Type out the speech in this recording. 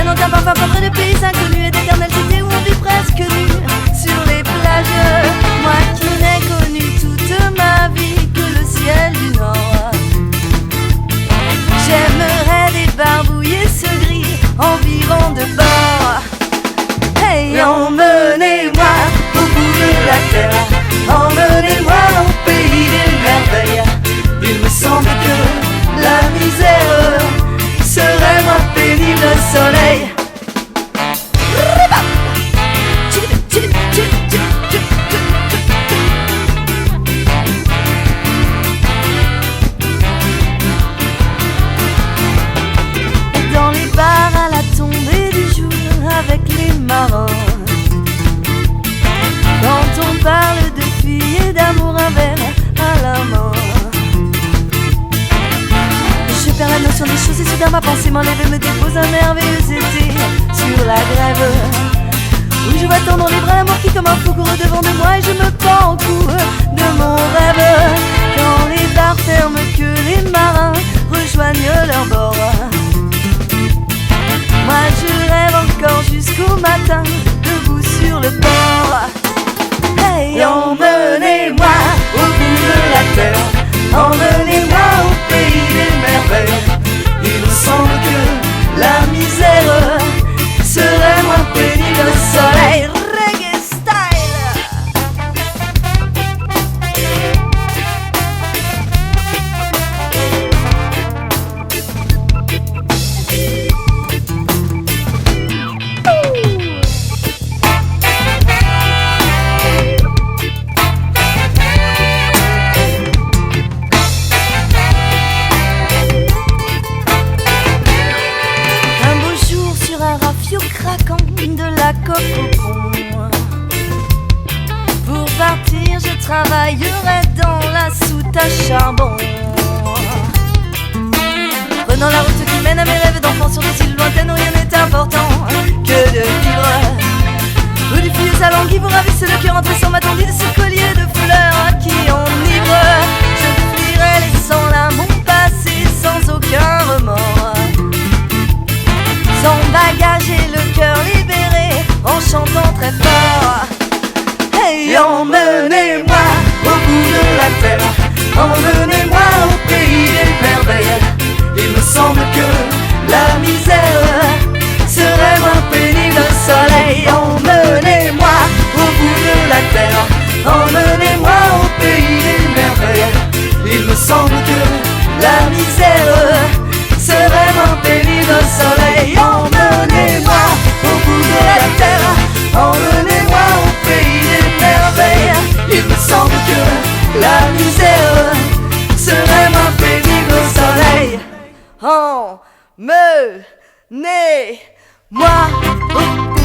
lointain parfois près de pays inconnus et d'éternelles cités où on vit presque nu sur les plages. Moi qui n'ai connu toute ma vie que le ciel du Nord, j'aimerais débarbouiller ce gris environ de bord. Hey, emmenez-moi au bout de la terre, emmenez-moi au pays des merveilles. Il me semble que la misère serait moins pénible le soleil. Dans les bars à la tombée du jour avec les marins, quand on parle de filles et d'amour, un verre à la main, je perds la notion des choses et soudain ma pensée m'enlève et me dépose un merveilleux été sur la grève, où je vois tendre les bras l'amour qui comme un fou court devant de moi et je me pends au cou de mon rêve. Quand les bars ferment, que les marins rejoignent leur bord, moi je rêve encore jusqu'au matin, debout sur le port. Hey, emmenez-moi au bout de la terre, emmenez-moi au pays des merveilles. Il me semble que la misère serait moins pénible le soleil. Reggae style. Craquant de la coque au pont, pour partir je travaillerai dans la soute à charbon, prenant la route qui mène à mes rêves d'enfants sur des îles lointaines où rien n'est important que de vivre, où des filles à languille vous ravissent le cœur en tressant ma tendue de ce collier de fleurs qui enivre. Je fuirai laissant là mon passé sans aucun remords, sans bagage et le cœur libéré, en chantant très fort. Hey, emmenez-moi au bout de la terre, emmenez-moi au pays des merveilles. Il me semble que la misère serait moins pénible le soleil. Emmenez-moi au bout de la terre, emmenez-moi au pays des merveilles. Il me semble que la misère serait moins pénible le soleil. Emmenez-moi au bout de la terre, emmenez-moi au pays des merveilles. Il me semble que la misère serait moins pénible le soleil. Emmenez-moi au